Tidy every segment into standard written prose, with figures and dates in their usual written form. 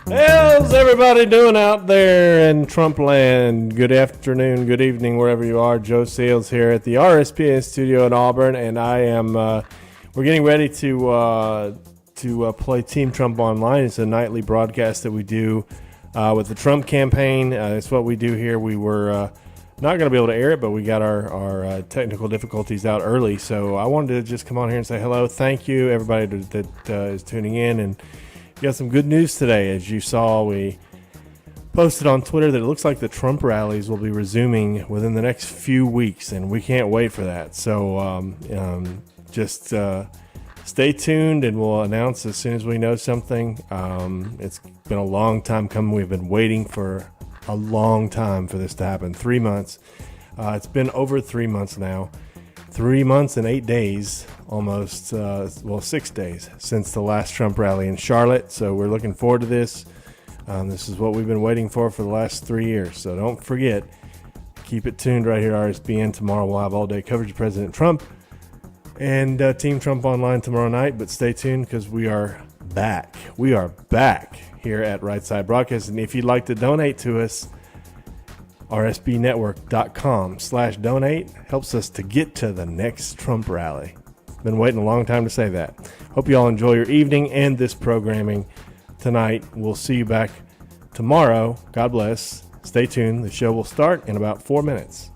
How's everybody doing out there in Trump land? Good afternoon, good evening, wherever you are. Joe Sales here at the RSPN studio in Auburn, and I am. We're getting ready to play Team Trump Online. It's a nightly broadcast that we do with the Trump campaign. It's what we do here. We were not going to be able to air it, but we got our technical difficulties out early, so I wanted to just come on here and say hello. Thank you, everybody that is tuning in, and got some good news today. As you saw, we posted on Twitter that it looks like the Trump rallies will be resuming within the next few weeks, and we can't wait for that. So just stay tuned, and we'll announce as soon as we know something. It's been a long time coming. We've been waiting for a long time for this to happen. 3 months. It's been over 3 months now. 3 months and 8 days, almost, 6 days since the last Trump rally in Charlotte. So we're looking forward to this. This is what we've been waiting for the last 3 years. So don't forget, keep it tuned right here at RSBN. Tomorrow we'll have all-day coverage of President Trump and Team Trump Online tomorrow night. But stay tuned because we are back. We are back here at Right Side Broadcast. And if you'd like to donate to us, rsbnetwork.com/donate helps us to get to the next Trump rally. Been waiting a long time to say that. Hope you all enjoy your evening and this programming tonight. We'll see you back tomorrow. God bless. Stay tuned. The show will start in about 4 minutes.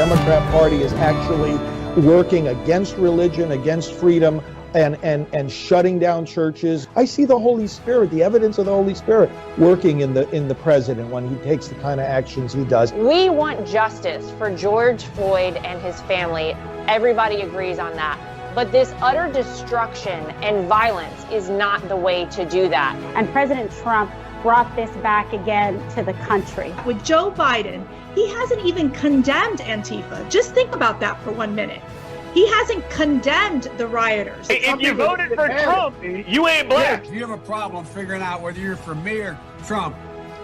Democrat Party is actually working against religion, against freedom, and shutting down churches. I see the Holy Spirit, the evidence of the Holy Spirit working in the president when he takes the kind of actions he does. We want justice for George Floyd and his family. Everybody agrees on that. But this utter destruction and violence is not the way to do that. And President Trump brought this back again to the country. With Joe Biden, he hasn't even condemned Antifa. Just think about that for 1 minute. He hasn't condemned the rioters. If you voted for Trump, you ain't black. You have a problem figuring out whether you're for me or Trump,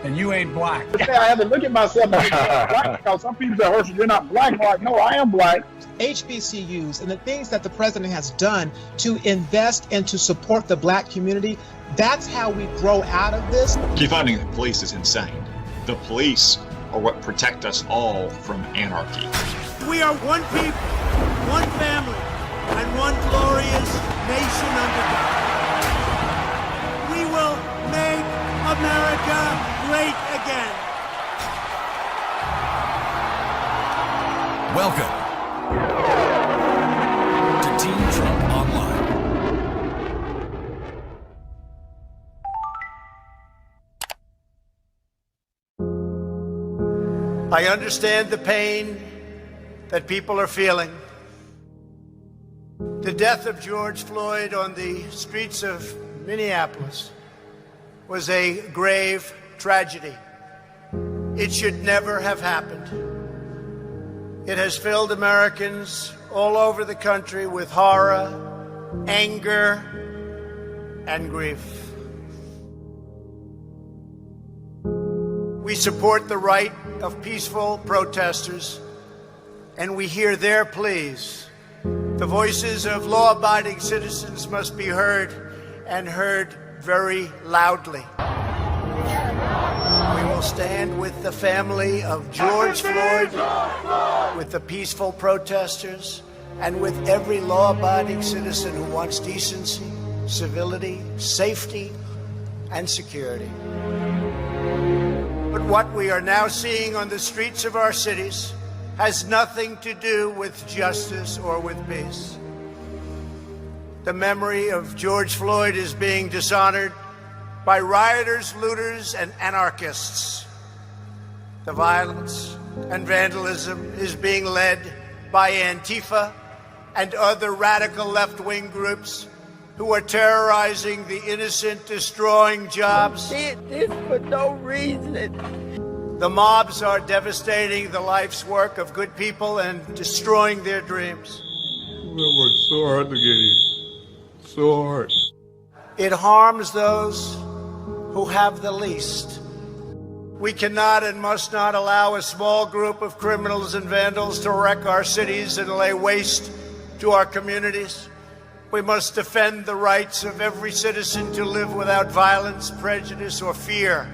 and you ain't black. I have to look at myself as black, because some people say, "Oh, you're not black." I'm like, no, I am black. HBCUs and the things that the president has done to invest and to support the black community, that's how we grow out of this. Defunding the police is insane. The police are what protect us all from anarchy. We are one people, one family, and one glorious nation under God. We will make America great again. Welcome to Team Trump Online. I understand the pain that people are feeling. The death of George Floyd on the streets of Minneapolis was a grave tragedy. It should never have happened. It has filled Americans all over the country with horror, anger, and grief. We support the right of peaceful protesters, and we hear their pleas. The voices of law-abiding citizens must be heard, and heard very loudly. We will stand with the family of George Floyd, with the peaceful protesters, and with every law-abiding citizen who wants decency, civility, safety, and security. But what we are now seeing on the streets of our cities has nothing to do with justice or with peace. The memory of George Floyd is being dishonored by rioters, looters, and anarchists. The violence and vandalism is being led by Antifa and other radical left-wing groups who are terrorizing the innocent, destroying jobs. Did this for no reason. The mobs are devastating the life's work of good people and destroying their dreams. We worked so hard to get here. So hard. It harms those who have the least. We cannot and must not allow a small group of criminals and vandals to wreck our cities and lay waste to our communities. We must defend the rights of every citizen to live without violence, prejudice, or fear.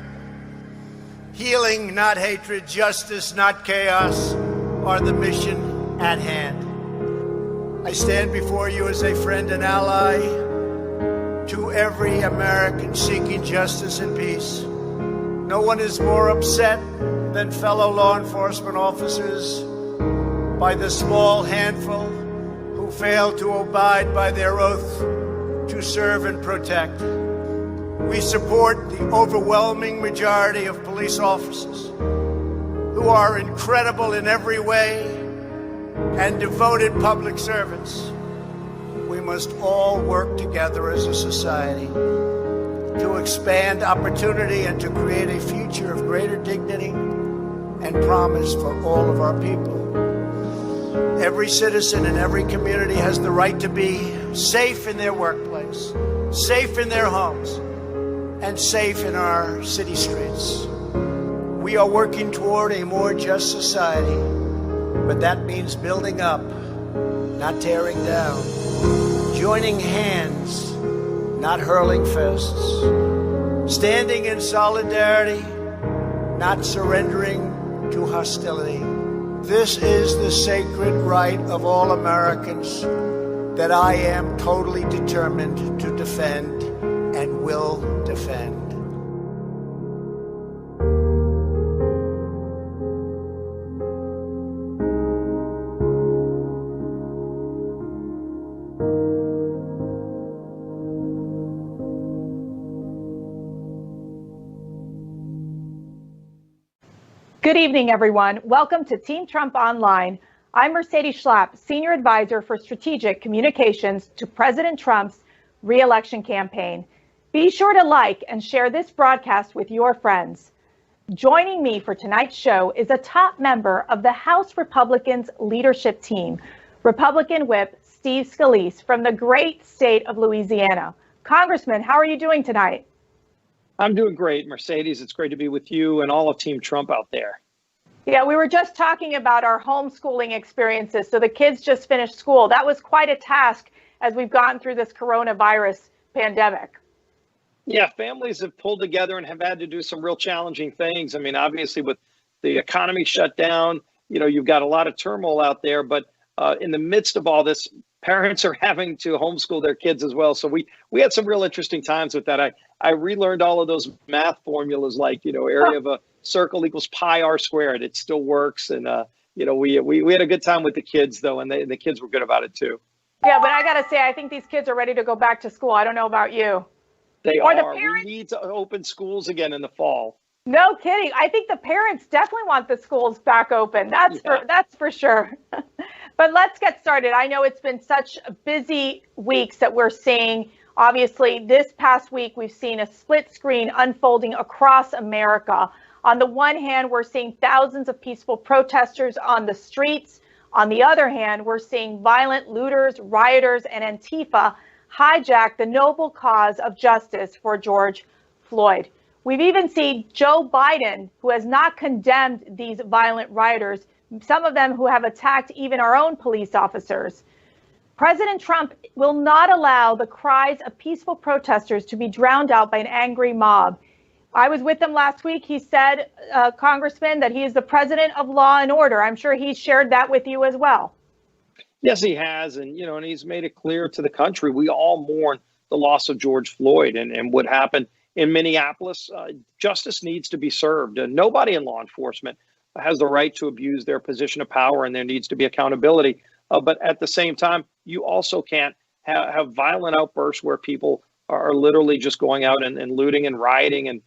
Healing, not hatred, justice, not chaos, are the mission at hand. I stand before you as a friend and ally to every American seeking justice and peace. No one is more upset than fellow law enforcement officers by the small handful who fail to abide by their oath to serve and protect. We support the overwhelming majority of police officers who are incredible in every way and devoted public servants. We must all work together as a society to expand opportunity and to create a future of greater dignity and promise for all of our people. Every citizen in every community has the right to be safe in their workplace, safe in their homes, and safe in our city streets. We are working toward a more just society, but that means building up, not tearing down, joining hands, not hurling fists, standing in solidarity, not surrendering to hostility. This is the sacred right of all Americans that I am totally determined to defend and will defend. Good evening, everyone. Welcome to Team Trump Online. I'm Mercedes Schlapp, Senior Advisor for Strategic Communications to President Trump's re-election campaign. Be sure to like and share this broadcast with your friends. Joining me for tonight's show is a top member of the House Republicans leadership team, Republican Whip Steve Scalise from the great state of Louisiana. Congressman, how are you doing tonight? I'm doing great, Mercedes. It's great to be with you and all of Team Trump out there. Yeah, we were just talking about our homeschooling experiences. So the kids just finished school. That was quite a task as we've gone through this coronavirus pandemic. Yeah, families have pulled together and have had to do some real challenging things. I mean, obviously with the economy shut down, you've got a lot of turmoil out there, but in the midst of all this, parents are having to homeschool their kids as well. So we had some real interesting times with that. I relearned all of those math formulas, like, area of a circle equals pi r squared. It still works. And, we had a good time with the kids, though, and the kids were good about it, too. Yeah, but I got to say, I think these kids are ready to go back to school. I don't know about you. They are. We need to open schools again in the fall. No kidding. I think the parents definitely want the schools back open. That's for sure. But let's get started. I know it's been such busy weeks that we're seeing. Obviously, this past week, we've seen a split screen unfolding across America. On the one hand, we're seeing thousands of peaceful protesters on the streets. On the other hand, we're seeing violent looters, rioters, and Antifa hijack the noble cause of justice for George Floyd. We've even seen Joe Biden, who has not condemned these violent rioters, some of them who have attacked even our own police officers. President Trump will not allow the cries of peaceful protesters to be drowned out by an angry mob. I was with him last week. He said, Congressman, that he is the president of law and order. I'm sure he shared that with you as well. Yes, he has. And, and he's made it clear to the country, we all mourn the loss of George Floyd and what happened in Minneapolis. Justice needs to be served. And nobody in law enforcement has the right to abuse their position of power, and there needs to be accountability. But at the same time, you also can't have violent outbursts where people are literally just going out and looting and rioting and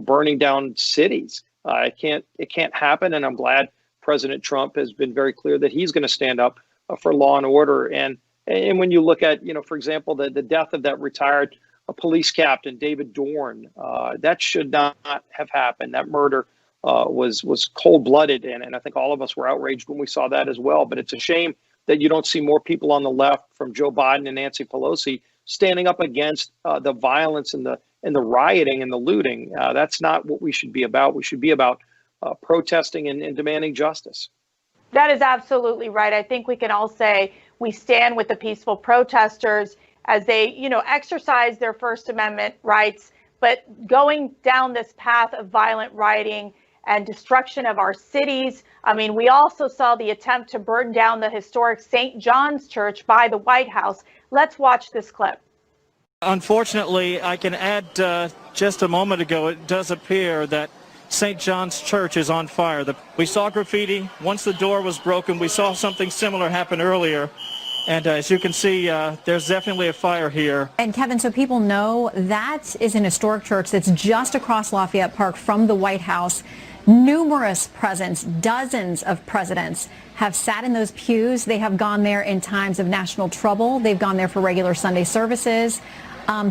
burning down cities. It can't happen. And I'm glad President Trump has been very clear that he's going to stand up for law and order. And when you look at, for example, the death of that retired police captain, David Dorn, that should not have happened. That murder was cold-blooded, and I think all of us were outraged when we saw that as well. But it's a shame that you don't see more people on the left, from Joe Biden and Nancy Pelosi, standing up against the violence and the rioting and the looting. That's not what we should be about. We should be about protesting and demanding justice. That is absolutely right. I think we can all say we stand with the peaceful protesters as they, exercise their First Amendment rights, but going down this path of violent rioting and destruction of our cities. I mean, we also saw the attempt to burn down the historic St. John's Church by the White House. Let's watch this clip. Unfortunately, I can add just a moment ago, it does appear that St. John's Church is on fire. We saw graffiti. Once the door was broken, we saw something similar happen earlier. And as you can see, there's definitely a fire here. And Kevin, so people know, that is an historic church that's just across Lafayette Park from the White House. Numerous presidents, dozens of presidents have sat in those pews. They have gone there in times of national trouble. They've gone there for regular Sunday services.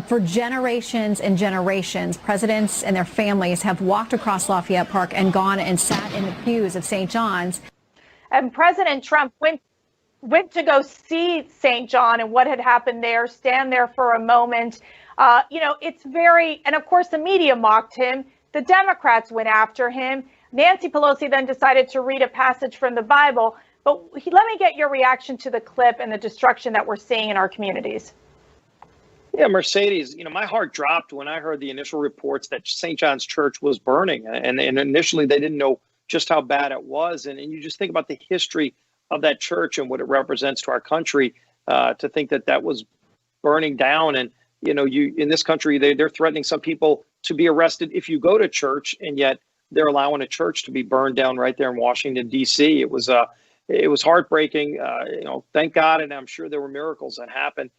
For generations and generations, presidents and their families have walked across Lafayette Park and gone and sat in the pews of St. John's. And President Trump went to go see St. John and what had happened there, stand there for a moment. It's very, and of course the media mocked him. The Democrats went after him. Nancy Pelosi then decided to read a passage from the Bible. But let me get your reaction to the clip and the destruction that we're seeing in our communities. Yeah, Mercedes, my heart dropped when I heard the initial reports that St. John's Church was burning. And initially they didn't know just how bad it was. And you just think about the history of that church and what it represents to our country, to think that was burning down. And, you in this country, they're threatening some people to be arrested if you go to church, and yet they're allowing a church to be burned down right there in Washington, D.C. It was heartbreaking. Thank God, and I'm sure there were miracles that happened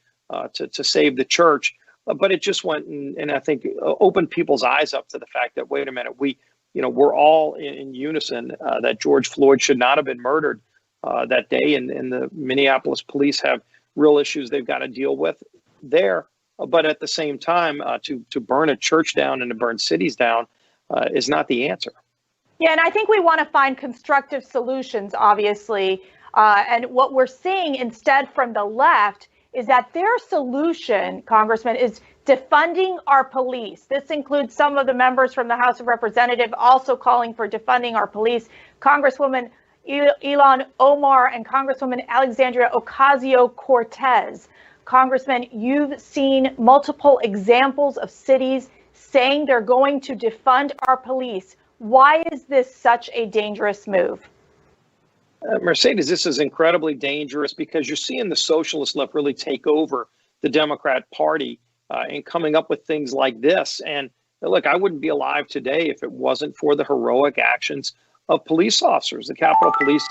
to save the church. But it just went and I think opened people's eyes up to the fact that, wait a minute, we we're all in unison that George Floyd should not have been murdered that day. And the Minneapolis police have real issues they've got to deal with there. But at the same time, to burn a church down and to burn cities down is not the answer. Yeah, and I think we want to find constructive solutions, obviously. And what we're seeing instead from the left is that their solution, Congressman, is defunding our police. This includes some of the members from the House of Representatives also calling for defunding our police. Congresswoman Ilhan Omar and Congresswoman Alexandria Ocasio-Cortez. Congressman, you've seen multiple examples of cities saying they're going to defund our police. Why is this such a dangerous move? Mercedes, this is incredibly dangerous because you're seeing the socialist left really take over the Democrat Party and coming up with things like this. And look, I wouldn't be alive today if it wasn't for the heroic actions of police officers. The Capitol Police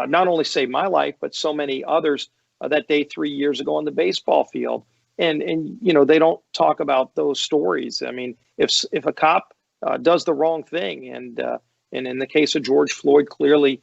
not only saved my life, but so many others that day 3 years ago on the baseball field. And they don't talk about those stories. I mean, if a cop does the wrong thing, and in the case of George Floyd, clearly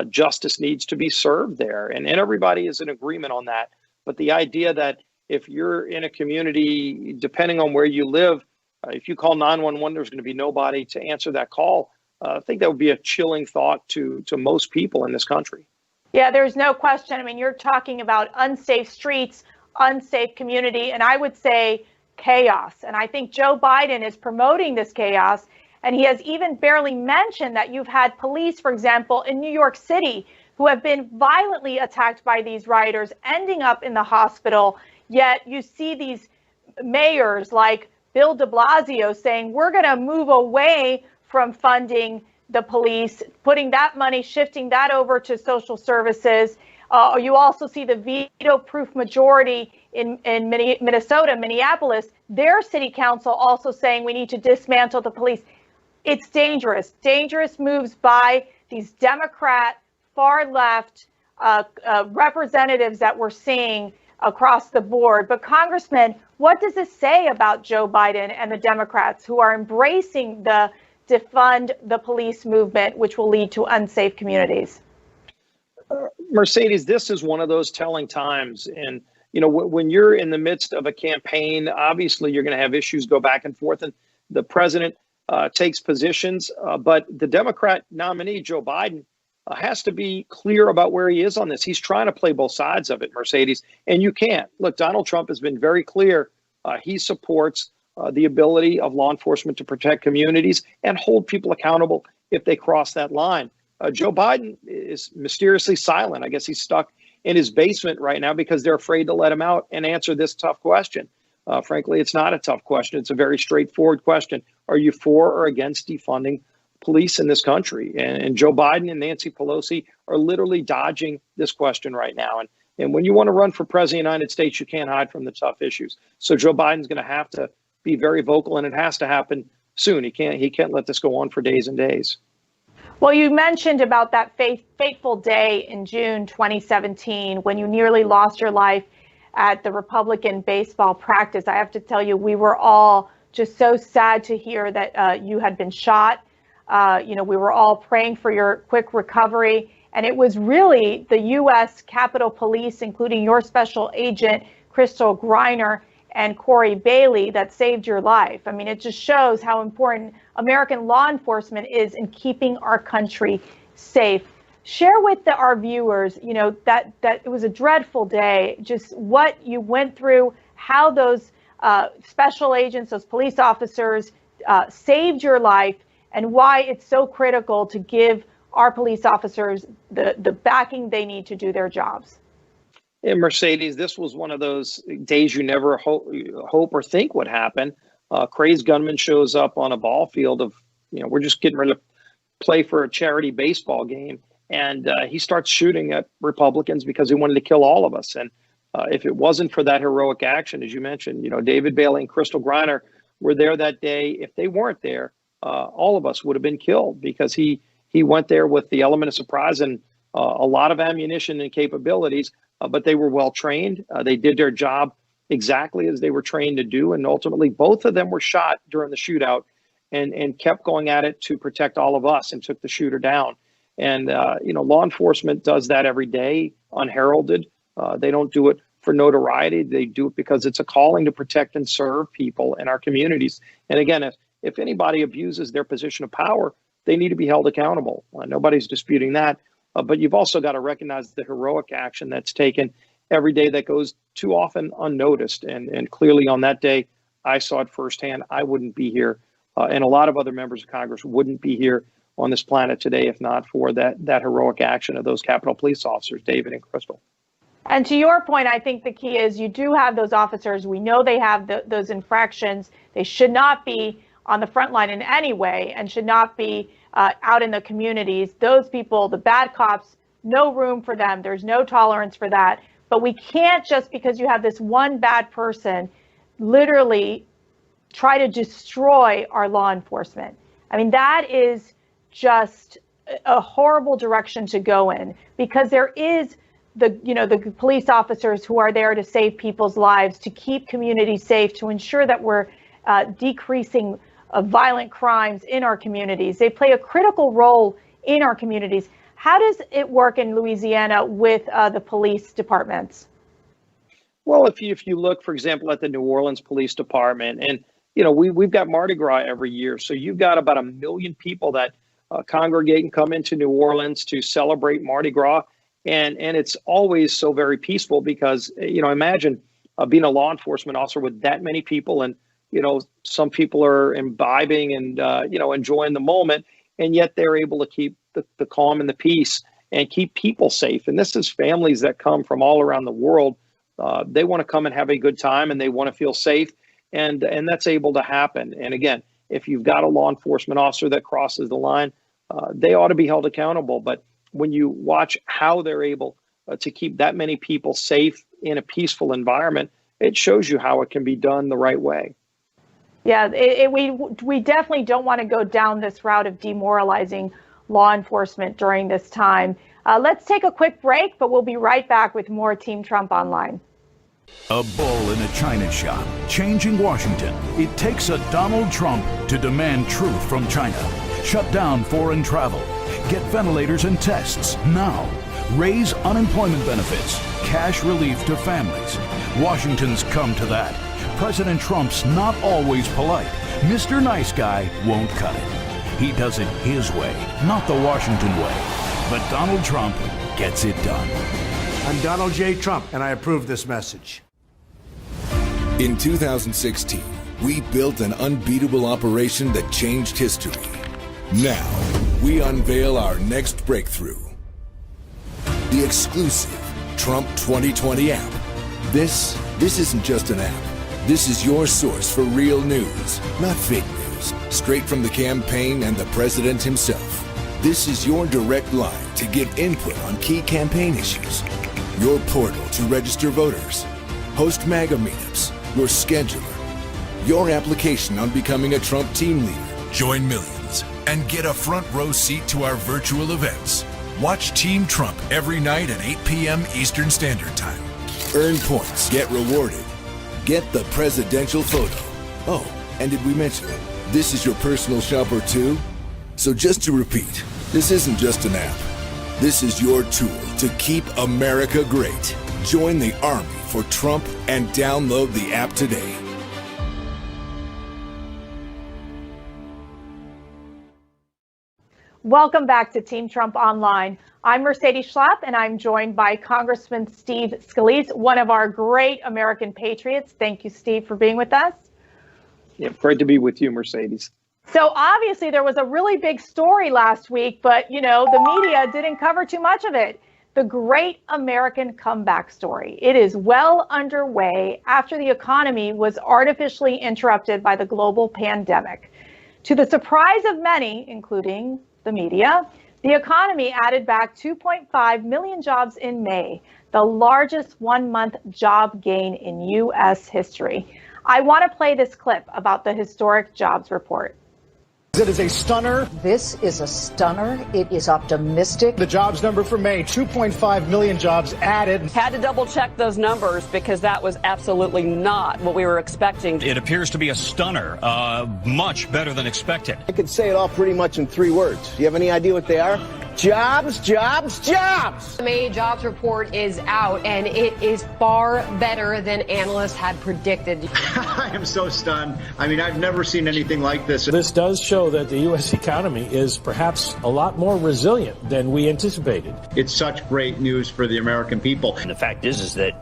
justice needs to be served there. And everybody is in agreement on that. But the idea that if you're in a community, depending on where you live, if you call 911, there's going to be nobody to answer that call. I think that would be a chilling thought to most people in this country. Yeah, there's no question. I mean, you're talking about unsafe streets, unsafe community, and I would say chaos. And I think Joe Biden is promoting this chaos. And he has even barely mentioned that you've had police, for example, in New York City, who have been violently attacked by these rioters, ending up in the hospital. Yet you see these mayors like Bill de Blasio saying, we're going to move away from funding the police, putting that money, shifting that over to social services. You also see the veto-proof majority in Minnesota, Minneapolis, their city council also saying we need to dismantle the police. It's dangerous moves by these Democrat, far left representatives that we're seeing across the board. But Congressman, what does this say about Joe Biden and the Democrats who are embracing the defund the police movement, which will lead to unsafe communities? Mercedes, this is one of those telling times. And, when you're in the midst of a campaign, obviously you're going to have issues go back and forth. And the president takes positions. But the Democrat nominee, Joe Biden, has to be clear about where he is on this. He's trying to play both sides of it, Mercedes. And you can't. Look, Donald Trump has been very clear. He supports the ability of law enforcement to protect communities and hold people accountable if they cross that line. Joe Biden is mysteriously silent. I guess he's stuck in his basement right now because they're afraid to let him out and answer this tough question. Frankly, it's not a tough question. It's a very straightforward question. Are you for or against defunding police in this country? And Joe Biden and Nancy Pelosi are literally dodging this question right now. And when you want to run for president of the United States, you can't hide from the tough issues. So Joe Biden's going to have to be very vocal, and it has to happen soon. He can't let this go on for days and days. Well, you mentioned about that fateful day in June 2017 when you nearly lost your life at the Republican baseball practice. I have to tell you, we were all just so sad to hear that you had been shot. We were all praying for your quick recovery. And it was really the U.S. Capitol Police, including your special agent, Crystal Griner, and Corey Bailey, that saved your life. I mean, it just shows how important American law enforcement is in keeping our country safe. Share with our viewers, that it was a dreadful day, just what you went through, how those special agents, those police officers saved your life, and why it's so critical to give our police officers the backing they need to do their jobs. And Mercedes, this was one of those days you never hope or think would happen. Crazed gunman shows up on a ball field of, we're just getting ready to play for a charity baseball game. And he starts shooting at Republicans because he wanted to kill all of us. And if it wasn't for that heroic action, as you mentioned, David Bailey and Crystal Griner were there that day. If they weren't there, all of us would have been killed because he went there with the element of surprise and a lot of ammunition and capabilities. But they were well trained. They did their job exactly as they were trained to do. And ultimately, both of them were shot during the shootout. and kept going at it to protect all of us and took the shooter down. And, law enforcement does that every day, unheralded. They don't do it for notoriety. They do it because it's a calling to protect and serve people in our communities. And again, if anybody abuses their position of power, they need to be held accountable. Nobody's disputing that. But you've also got to recognize the heroic action that's taken every day that goes too often unnoticed. And clearly on that day, I saw it firsthand. I wouldn't be here. And a lot of other members of Congress wouldn't be here on this planet today if not for that heroic action of those Capitol Police officers, David and Crystal. And to your point, I think the key is you do have those officers. We know they have those infractions. They should not be on the front line in any way and should not be out in the communities. Those people, the bad cops, no room for them. There's no tolerance for that. But we can't just because you have this one bad person literally try to destroy our law enforcement. I mean, that is just a horrible direction to go in because there is the police officers who are there to save people's lives, to keep communities safe, to ensure that we're decreasing violent crimes in our communities. They play a critical role in our communities. How does it work in Louisiana with the police departments? Well, if you look, for example, at the New Orleans Police Department, and we've got Mardi Gras every year, so you've got about 1 million people that congregate and come into New Orleans to celebrate Mardi Gras. And it's always so very peaceful because, imagine being a law enforcement officer with that many people and, some people are imbibing and, enjoying the moment, and yet they're able to keep the calm and the peace and keep people safe. And this is families that come from all around the world. They want to come and have a good time and they want to feel safe. And that's able to happen. And again, if you've got a law enforcement officer that crosses the line, they ought to be held accountable. But when you watch how they're able to keep that many people safe in a peaceful environment, it shows you how it can be done the right way. Yeah, we definitely don't want to go down this route of demoralizing law enforcement during this time. Let's take a quick break, but we'll be right back with more Team Trump Online. A bull in a china shop, changing Washington. It takes a Donald Trump to demand truth from China. Shut down foreign travel. Get ventilators and tests now. Raise unemployment benefits. Cash relief to families. Washington's come to that. President Trump's not always polite. Mr. Nice Guy won't cut it. He does it his way, not the Washington way. But Donald Trump gets it done. I'm Donald J. Trump, and I approve this message. In 2016, we built an unbeatable operation that changed history. Now, we unveil our next breakthrough. The exclusive Trump 2020 app. This isn't just an app. This is your source for real news, not fake news. Straight from the campaign and the president himself. This is your direct line to give input on key campaign issues. Your portal to register voters. Host MAGA meetups. Your scheduler. Your application on becoming a Trump team leader. Join millions and get a front row seat to our virtual events. Watch Team Trump every night at 8 p.m. Eastern Standard Time. Earn points. Get rewarded. Get the presidential photo. Oh, and did we mention it? This is your personal shopper too? So just to repeat, this isn't just an app. This is your tool to keep America great. Join the army for Trump and download the app today. Welcome back to Team Trump Online. I'm Mercedes Schlapp, and I'm joined by Congressman Steve Scalise, one of our great American patriots. Thank you, Steve, for being with us. Yeah, great to be with you, Mercedes. So obviously there was a really big story last week, but the media didn't cover too much of it. The great American comeback story. It is well underway after the economy was artificially interrupted by the global pandemic. To the surprise of many, including the media, the economy added back 2.5 million jobs in May, the largest one-month job gain in U.S. history. I want to play this clip about the historic jobs report. It is a stunner. This is a stunner. It is optimistic. The jobs number for May, 2.5 million jobs added. Had to double check those numbers because that was absolutely not what we were expecting. It appears to be a stunner, much better than expected. I could say it all pretty much in 3 words. Do you have any idea what they are? Jobs, jobs, jobs! The May jobs report is out, and it is far better than analysts had predicted. I am so stunned. I mean, I've never seen anything like this. This does show that the U.S. economy is perhaps a lot more resilient than we anticipated. It's such great news for the American people. And the fact is that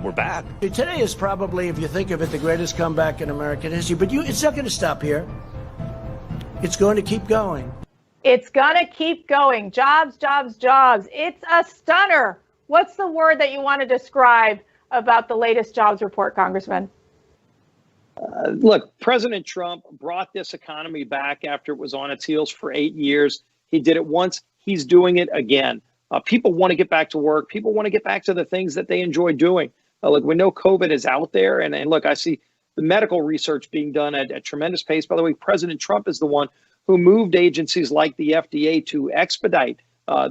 we're back. Today is probably, if you think of it, the greatest comeback in American history. But it's not going to stop here. It's going to keep going. It's going to keep going. Jobs, jobs, jobs. It's a stunner. What's the word that you want to describe about the latest jobs report, Congressman? Look, President Trump brought this economy back after it was on its heels for 8 years. He did it once. He's doing it again. People want to get back to work. People want to get back to the things that they enjoy doing. Look, we know COVID is out there. And look, I see the medical research being done at a tremendous pace. By the way, President Trump is the one who moved agencies like the FDA to expedite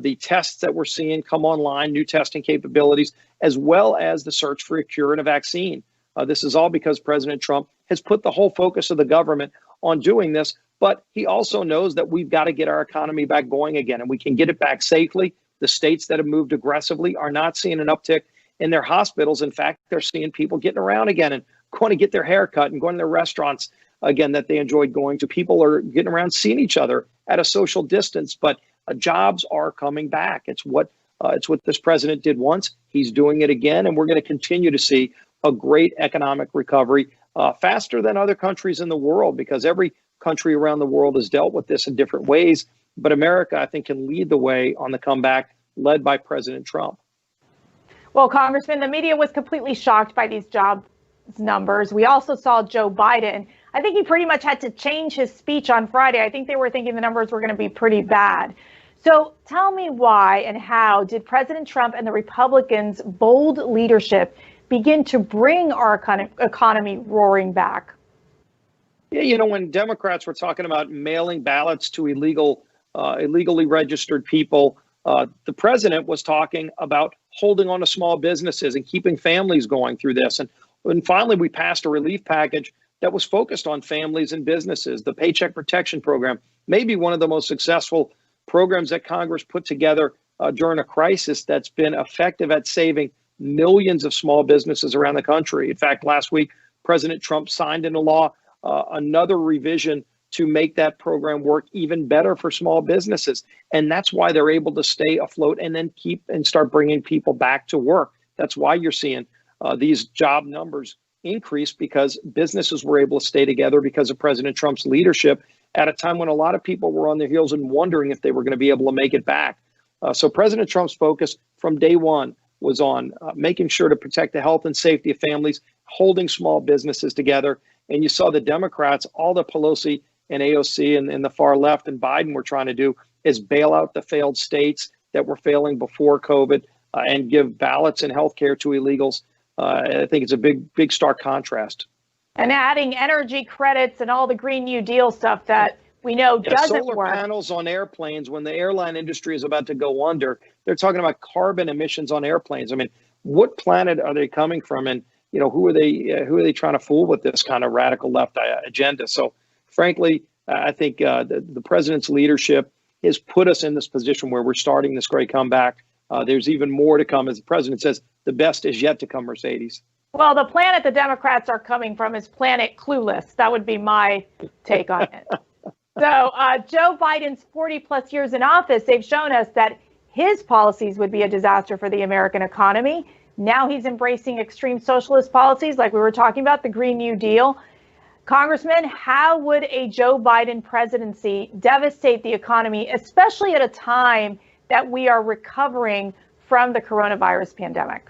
the tests that we're seeing come online, new testing capabilities, as well as the search for a cure and a vaccine. This is all because President Trump has put the whole focus of the government on doing this. But he also knows that we've got to get our economy back going again, and we can get it back safely. The states that have moved aggressively are not seeing an uptick in their hospitals. In fact, they're seeing people getting around again and going to get their hair cut and going to their restaurants again that they enjoyed going to. People are getting around seeing each other at a social distance, but jobs are coming back. It's what this president did once. He's doing it again, and we're going to continue to see a great economic recovery faster than other countries in the world, because every country around the world has dealt with this in different ways. But America, I think, can lead the way on the comeback, led by President Trump. Well, Congressman, the media was completely shocked by these job numbers. We also saw Joe Biden. I think he pretty much had to change his speech on Friday. I think they were thinking the numbers were going to be pretty bad. So tell me why and how did President Trump and the Republicans' bold leadership begin to bring our economy roaring back? Yeah, you know, when Democrats were talking about mailing ballots to illegally registered people, the president was talking about holding on to small businesses and keeping families going through this. And finally, we passed a relief package that was focused on families and businesses. The Paycheck Protection Program, maybe one of the most successful programs that Congress put together during a crisis that's been effective at saving millions of small businesses around the country. In fact, last week, President Trump signed into law another revision to make that program work even better for small businesses. And that's why they're able to stay afloat and then keep and start bringing people back to work. That's why you're seeing these job numbers increase, because businesses were able to stay together because of President Trump's leadership at a time when a lot of people were on their heels and wondering if they were going to be able to make it back. So President Trump's focus from day one was on making sure to protect the health and safety of families, holding small businesses together. And you saw the Democrats, all the Pelosi and AOC and the far left and Biden were trying to do is bail out the failed states that were failing before COVID and give ballots and health care to illegals. I think it's a big stark contrast. And adding energy credits and all the Green New Deal stuff that we know doesn't solar work. Panels on airplanes, when the airline industry is about to go under, they're talking about carbon emissions on airplanes. I mean, what planet are they coming from? And, you know, who are they trying to fool with this kind of radical left agenda? So, frankly, I think the president's leadership has put us in this position where we're starting this great comeback. There's even more to come. As the president says, the best is yet to come, Mercedes. Well, the planet the Democrats are coming from is planet clueless. That would be my take on it. So Joe Biden's 40 plus years in office, they've shown us that his policies would be a disaster for the American economy. Now he's embracing extreme socialist policies like we were talking about, the Green New Deal. Congressman, how would a Joe Biden presidency devastate the economy, especially at a time that we are recovering from the coronavirus pandemic?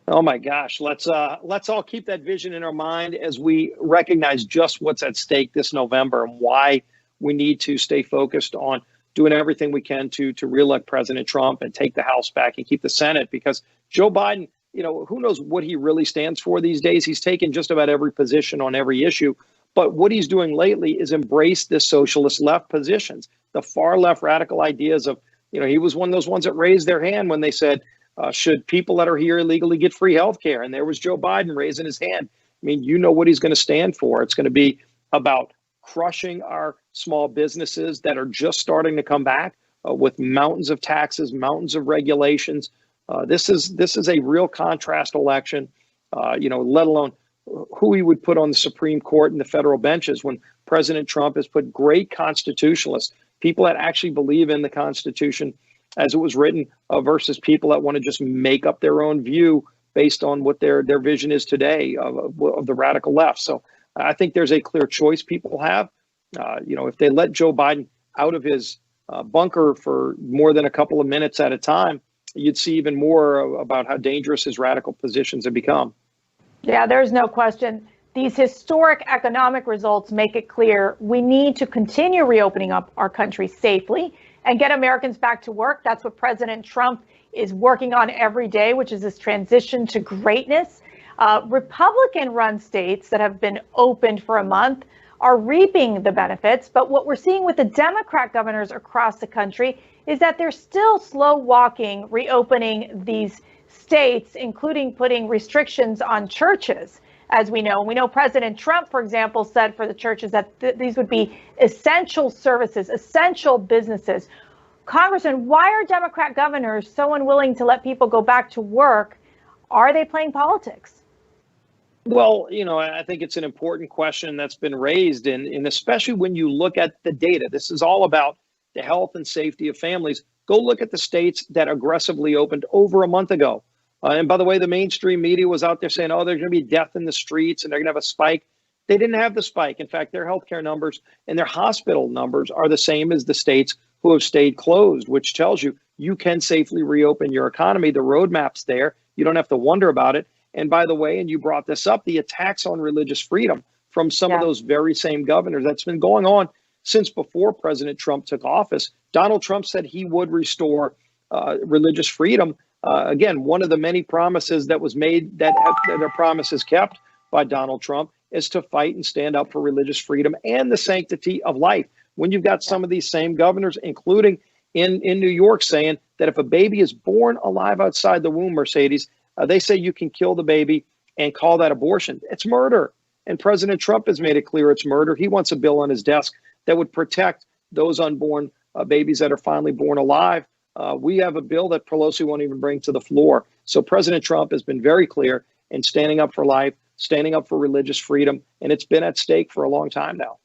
Oh my gosh, let's all keep that vision in our mind as we recognize just what's at stake this November and why we need to stay focused on doing everything we can to reelect President Trump and take the House back and keep the Senate, because Joe Biden, you know, who knows what he really stands for these days. He's taken just about every position on every issue, But what he's doing lately is embrace this socialist left positions, the far left radical ideas of, he was one of those ones that raised their hand when they said, should people that are here illegally get free health care? And there was Joe Biden raising his hand. I mean, you know what he's going to stand for. It's going to be about crushing our small businesses that are just starting to come back with mountains of taxes, mountains of regulations. This is a real contrast election, let alone who he would put on the Supreme Court and the federal benches when President Trump has put great constitutionalists, people that actually believe in the Constitution as it was written, versus people that want to just make up their own view based on what their vision is today of the radical left. So I think there's a clear choice people have. If they let Joe Biden out of his bunker for more than a couple of minutes at a time, you'd see even more about how dangerous his radical positions have become. Yeah, there's no question. These historic economic results make it clear we need to continue reopening up our country safely and get Americans back to work. That's what President Trump is working on every day, which is this transition to greatness. Republican-run states that have been opened for a month are reaping the benefits. But what we're seeing with the Democrat governors across the country is that they're still slow walking, reopening these states, including putting restrictions on churches, as we know. And we know President Trump, for example, said for the churches that these would be essential services, essential businesses. Congressman, why are Democrat governors so unwilling to let people go back to work? Are they playing politics? Well, I think it's an important question that's been raised, and especially when you look at the data. This is all about the health and safety of families. Go look at the states that aggressively opened over a month ago. And by the way, the mainstream media was out there saying, oh, there's going to be death in the streets and they're going to have a spike. They didn't have the spike. In fact, their healthcare numbers and their hospital numbers are the same as the states who have stayed closed, which tells you you can safely reopen your economy. The roadmap's there. You don't have to wonder about it. And by the way, and you brought this up, the attacks on religious freedom from some of those very same governors, that's been going on since before President Trump took office. Donald Trump said he would restore religious freedom. Again, one of the many promises that was made that are promises kept by Donald Trump is to fight and stand up for religious freedom and the sanctity of life. When you've got some of these same governors, including in New York, saying that if a baby is born alive outside the womb, Mercedes, they say you can kill the baby and call that abortion. It's murder. And President Trump has made it clear it's murder. He wants a bill on his desk that would protect those unborn babies that are finally born alive. We have a bill that Pelosi won't even bring to the floor. So President Trump has been very clear in standing up for life, standing up for religious freedom, and it's been at stake for a long time now.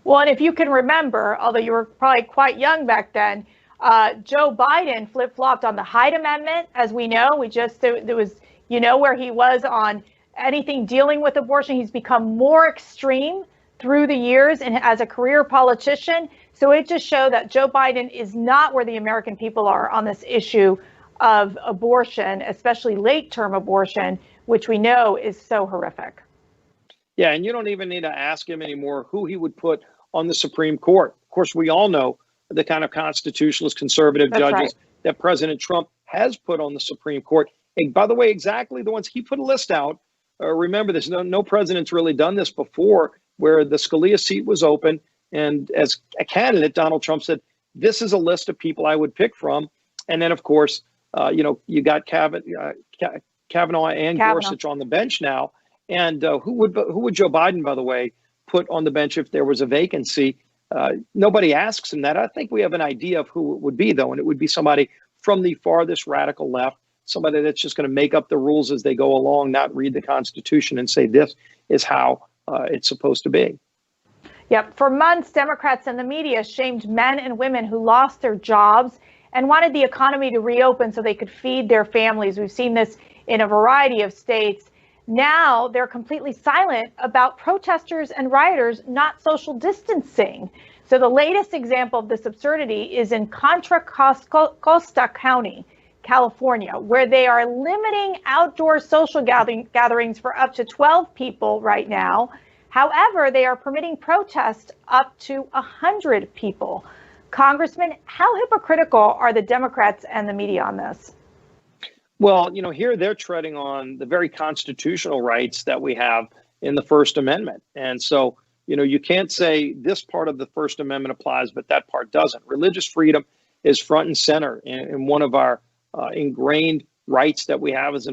Well, and if you can remember, although you were probably quite young back then, Joe Biden flip-flopped on the Hyde Amendment, as we know. There was, where he was on anything dealing with abortion. He's become more extreme through the years and as a career politician. So it just showed that Joe Biden is not where the American people are on this issue of abortion, especially late-term abortion, which we know is so horrific. Yeah, and you don't even need to ask him anymore who he would put on the Supreme Court. Of course, we all know the kind of constitutionalist conservative judges that President Trump has put on the Supreme Court. And by the way, exactly the ones he put a list out. Remember this, no president's really done this before, where the Scalise seat was open. And as a candidate, Donald Trump said, this is a list of people I would pick from. And then, of course, you got Kavanaugh and Gorsuch on the bench now. And who would Joe Biden, by the way, put on the bench if there was a vacancy? Nobody asks him that. I think we have an idea of who it would be, though, and it would be somebody from the farthest radical left, somebody that's just going to make up the rules as they go along, not read the Constitution and say this is how it's supposed to be. Yep. For months, Democrats and the media shamed men and women who lost their jobs and wanted the economy to reopen so they could feed their families. We've seen this in a variety of states. Now they're completely silent about protesters and rioters not social distancing. So the latest example of this absurdity is in Contra Costa County, California, where they are limiting outdoor social gatherings for up to 12 people right now. However, they are permitting protests up to 100 people. Congressman, how hypocritical are the Democrats and the media on this? Well, here they're treading on the very constitutional rights that we have in the First Amendment. And so You can't say this part of the First Amendment applies, but that part doesn't. Religious freedom is front and center in one of our ingrained rights that we have as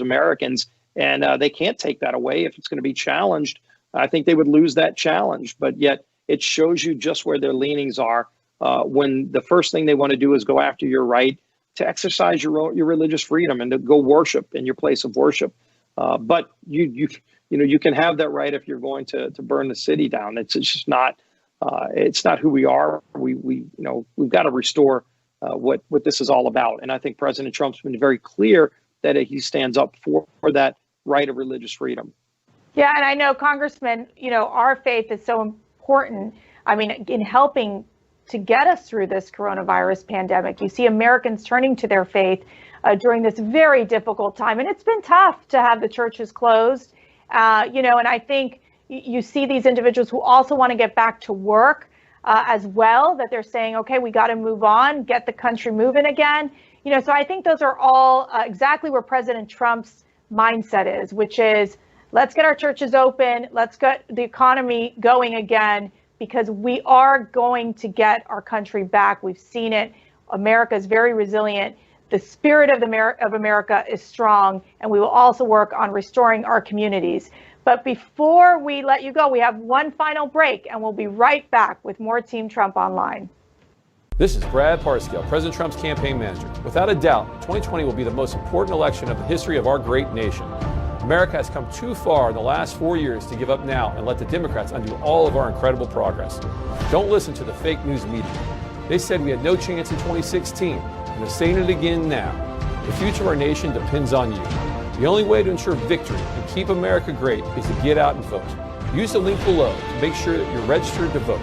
Americans, and they can't take that away. If it's going to be challenged, I think they would lose that challenge. But yet it shows you just where their leanings are when the first thing they want to do is go after your right to exercise your religious freedom and to go worship in your place of worship. But you can have that right if you're going to burn the city down. It's just not. It's not who we are. We've got to restore what this is all about. And I think President Trump's been very clear that he stands up for that right of religious freedom. Yeah, and I know, Congressman, our faith is so important. I mean, in helping to get us through this coronavirus pandemic, you see Americans turning to their faith during this very difficult time. And it's been tough to have the churches closed, and I think you see these individuals who also want to get back to work as well, that they're saying, okay, we got to move on, get the country moving again. So I think those are all exactly where President Trump's mindset is, which is, let's get our churches open, let's get the economy going again, because we are going to get our country back. We've seen it. America is very resilient. The spirit of America is strong, and we will also work on restoring our communities. But before we let you go, we have one final break, and we'll be right back with more Team Trump Online. This is Brad Parscale, President Trump's campaign manager. Without a doubt, 2020 will be the most important election of the history of our great nation. America has come too far in the last 4 years to give up now and let the Democrats undo all of our incredible progress. Don't listen to the fake news media. They said we had no chance in 2016, and they're saying it again now. The future of our nation depends on you. The only way to ensure victory and keep America great is to get out and vote. Use the link below to make sure that you're registered to vote.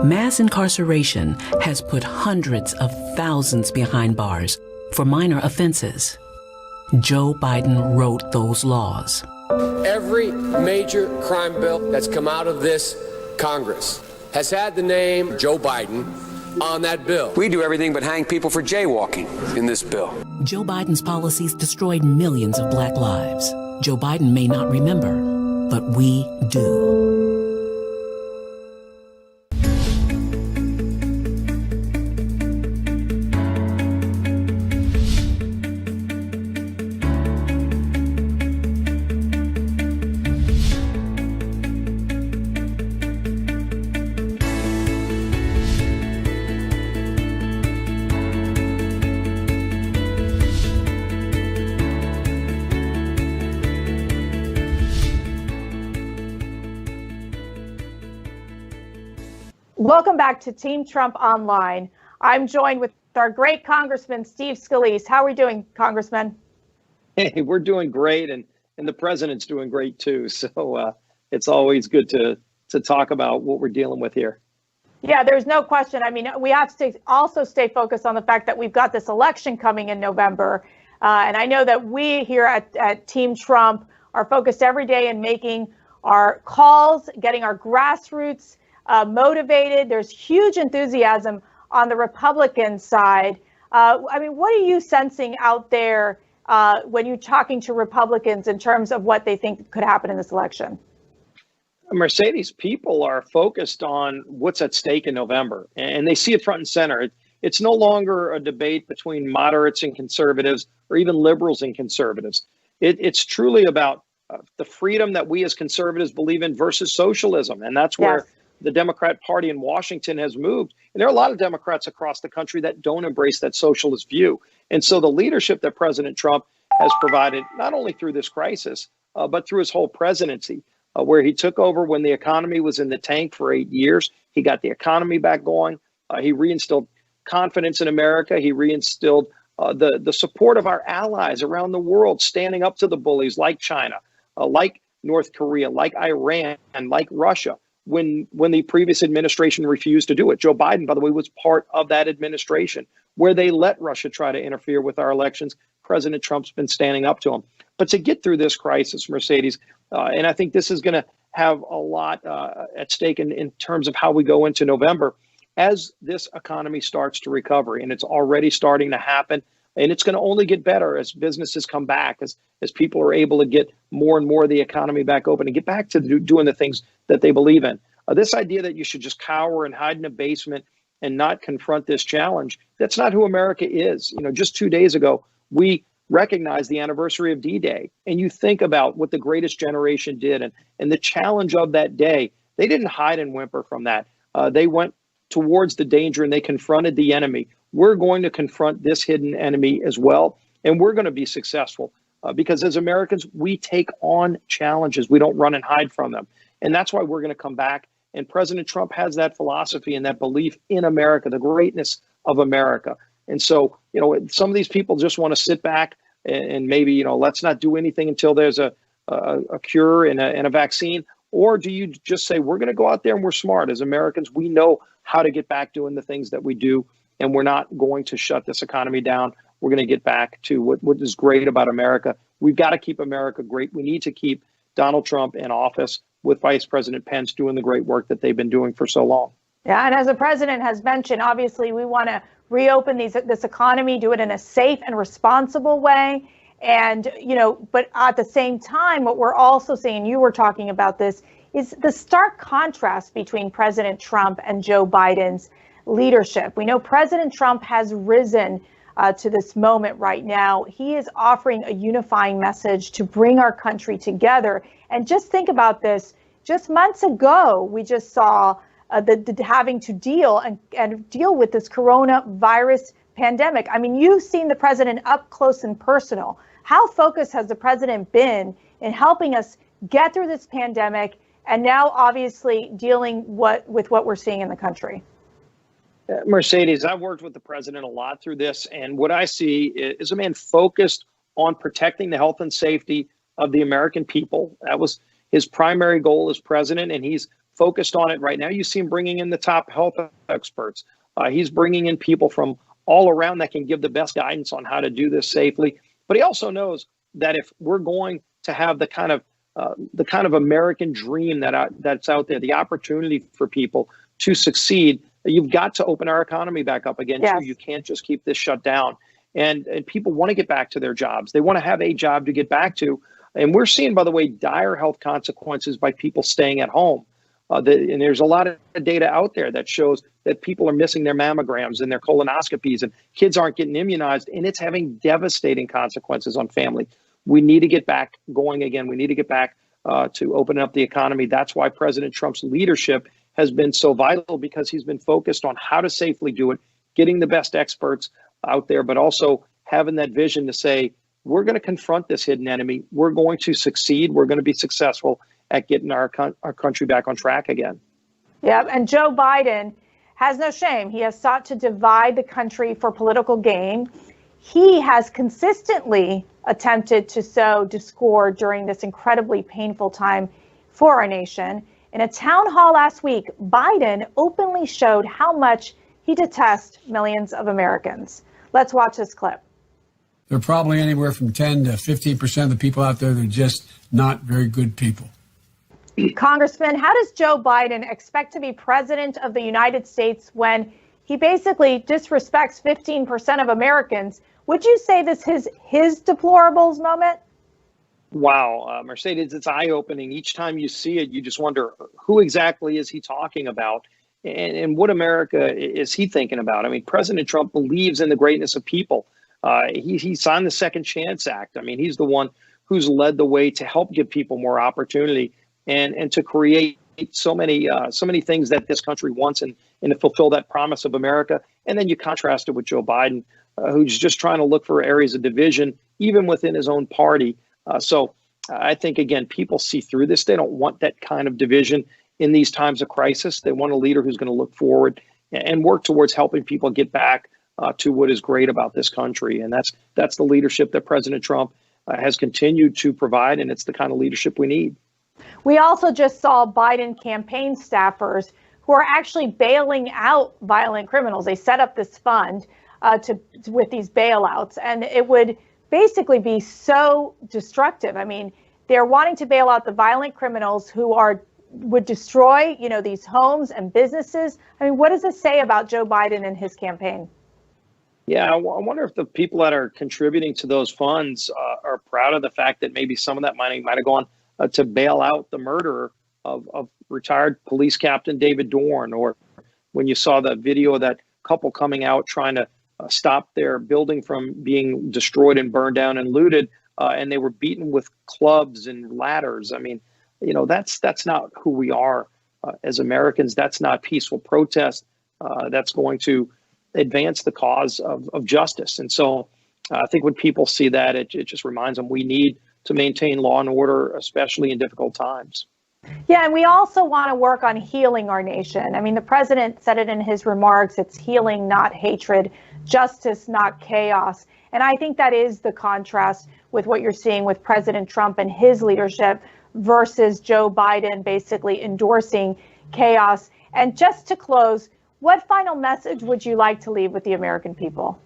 Mass incarceration has put hundreds of thousands behind bars for minor offenses. Joe Biden wrote those laws. Every major crime bill that's come out of this Congress has had the name Joe Biden on that bill. We do everything but hang people for jaywalking in this bill. Joe Biden's policies destroyed millions of black lives. Joe Biden may not remember, but we do. Welcome back to Team Trump Online. I'm joined with our great Congressman, Steve Scalise. How are we doing, Congressman? Hey, we're doing great, and the president's doing great too. So it's always good to talk about what we're dealing with here. Yeah, there's no question. I mean, we have to also stay focused on the fact that we've got this election coming in November. And I know that we here at Team Trump are focused every day in making our calls, getting our grassroots motivated. There's huge enthusiasm on the Republican side. I mean, what are you sensing out there when you're talking to Republicans in terms of what they think could happen in this election? Mercedes, people are focused on what's at stake in November, and they see it front and center. It's no longer a debate between moderates and conservatives, or even liberals and conservatives. It's truly about the freedom that we as conservatives believe in versus socialism, and that's where the Democrat Party in Washington has moved. And there are a lot of Democrats across the country that don't embrace that socialist view. And so the leadership that President Trump has provided, not only through this crisis, but through his whole presidency, where he took over when the economy was in the tank for 8 years. He got the economy back going. He reinstilled confidence in America. He reinstilled the support of our allies around the world, standing up to the bullies like China, like North Korea, like Iran, and like Russia. When the previous administration refused to do it. Joe Biden, by the way, was part of that administration where they let Russia try to interfere with our elections. President Trump's been standing up to them. But to get through this crisis, Mercedes, and I think this is going to have a lot at stake in terms of how we go into November, as this economy starts to recover, and it's already starting to happen. And it's going to only get better as businesses come back, as people are able to get more and more of the economy back open and get back to doing the things that they believe in. This idea that you should just cower and hide in a basement and not confront this challenge, that's not who America is. Just 2 days ago, we recognized the anniversary of D-Day. And you think about what the greatest generation did and the challenge of that day. They didn't hide and whimper from that. They went towards the danger and they confronted the enemy. We're going to confront this hidden enemy as well, and we're going to be successful because as Americans, we take on challenges. We don't run and hide from them. And that's why we're going to come back. And President Trump has that philosophy and that belief in America, the greatness of America. And so, some of these people just want to sit back and maybe, let's not do anything until there's a cure and a vaccine. Or do you just say, we're going to go out there and we're smart as Americans. We know how to get back doing the things that we do. And we're not going to shut this economy down. We're going to get back to what is great about America. We've got to keep America great. We need to keep Donald Trump in office with Vice President Pence doing the great work that they've been doing for so long. Yeah, and as the president has mentioned, obviously we want to reopen this economy, do it in a safe and responsible way. And, but at the same time, what we're also seeing, you were talking about this, is the stark contrast between President Trump and Joe Biden's leadership. We know President Trump has risen to this moment right now. He is offering a unifying message to bring our country together. And just think about this. Just months ago, we just saw the having to deal with this coronavirus pandemic. I mean, you've seen the president up close and personal. How focused has the president been in helping us get through this pandemic and now obviously dealing with what we're seeing in the country? Mercedes, I've worked with the president a lot through this, and what I see is a man focused on protecting the health and safety of the American people. That was his primary goal as president, and he's focused on it right now. You see him bringing in the top health experts. He's bringing in people from all around that can give the best guidance on how to do this safely. But he also knows that if we're going to have the kind of American dream that's out there, the opportunity for people to succeed, you've got to open our economy back up again, yes. too. You can't just keep this shut down. And people want to get back to their jobs. They want to have a job to get back to. And we're seeing, by the way, dire health consequences by people staying at home. And there's a lot of data out there that shows that people are missing their mammograms and their colonoscopies, and kids aren't getting immunized, and it's having devastating consequences on family. We need to get back going again. We need to get back to open up the economy. That's why President Trump's leadership has been so vital, because he's been focused on how to safely do it, getting the best experts out there, but also having that vision to say, we're going to confront this hidden enemy. We're going to succeed. We're going to be successful at getting our country back on track again. Yeah, and Joe Biden has no shame. He has sought to divide the country for political gain. He has consistently attempted to sow discord during this incredibly painful time for our nation. In a town hall last week, Biden openly showed how much he detests millions of Americans. Let's watch this clip. There are probably anywhere from 10 to 15% of the people out there that are just not very good people. Congressman, how does Joe Biden expect to be president of the United States when he basically disrespects 15% of Americans? Would you say this is his deplorables moment? Wow, Mercedes, it's eye-opening. Each time you see it, you just wonder, who exactly is he talking about? And what America is he thinking about? I mean, President Trump believes in the greatness of people. He signed the Second Chance Act. I mean, he's the one who's led the way to help give people more opportunity and to create so many things that this country wants and to fulfill that promise of America. And then you contrast it with Joe Biden, who's just trying to look for areas of division, even within his own party. So I think, again, people see through this. They don't want that kind of division in these times of crisis. They want a leader who's going to look forward and work towards helping people get back to what is great about this country. And that's the leadership that President Trump has continued to provide. And it's the kind of leadership we need. We also just saw Biden campaign staffers who are actually bailing out violent criminals. They set up this fund with these bailouts, and it would basically be so destructive. I mean, they're wanting to bail out the violent criminals who would destroy, these homes and businesses. I mean, what does this say about Joe Biden and his campaign? Yeah, I wonder if the people that are contributing to those funds are proud of the fact that maybe some of that money might have gone to bail out the murderer of retired police captain David Dorn, or when you saw the video of that couple coming out trying to stop their building from being destroyed and burned down and looted, and they were beaten with clubs and ladders. I mean, that's not who we are as Americans. That's not peaceful protest. That's going to advance the cause of justice. And so I think when people see that, it just reminds them we need to maintain law and order, especially in difficult times. Yeah, and we also want to work on healing our nation. I mean, the president said it in his remarks, it's healing, not hatred, justice, not chaos. And I think that is the contrast with what you're seeing with President Trump and his leadership versus Joe Biden basically endorsing chaos. And just to close, what final message would you like to leave with the American people?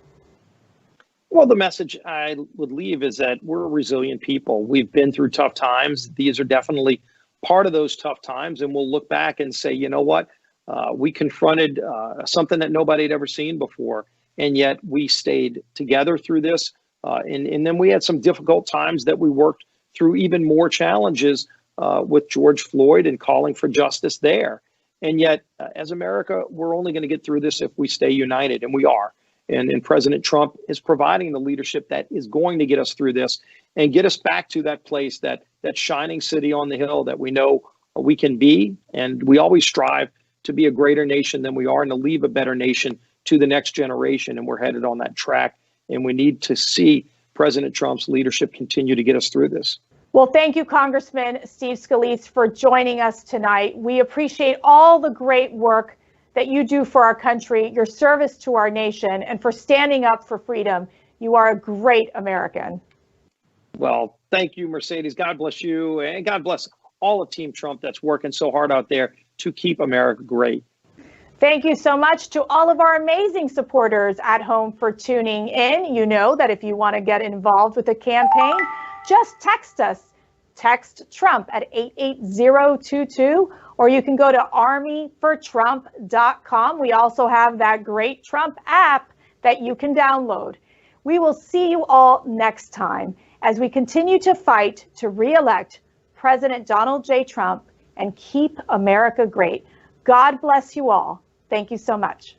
Well, the message I would leave is that we're a resilient people. We've been through tough times. These are definitely part of those tough times. And we'll look back and say, you know what? We confronted something that nobody had ever seen before. And yet we stayed together through this. And then we had some difficult times that we worked through, even more challenges with George Floyd and calling for justice there. And yet, as America, we're only going to get through this if we stay united, and we are. And President Trump is providing the leadership that is going to get us through this and get us back to that place, that shining city on the hill that we know we can be. And we always strive to be a greater nation than we are and to leave a better nation to the next generation. And we're headed on that track. And we need to see President Trump's leadership continue to get us through this. Well, thank you, Congressman Steve Scalise, for joining us tonight. We appreciate all the great work that you do for our country, your service to our nation, and for standing up for freedom. You are a great American. Well, thank you, Mercedes. God bless you. And God bless all of Team Trump that's working so hard out there to keep America great. Thank you so much to all of our amazing supporters at home for tuning in. You know that if you want to get involved with the campaign, just text us. Text Trump at 88022, or you can go to armyfortrump.com. We also have that great Trump app that you can download. We will see you all next time as we continue to fight to re-elect President Donald J. Trump and keep America great. God bless you all. Thank you so much.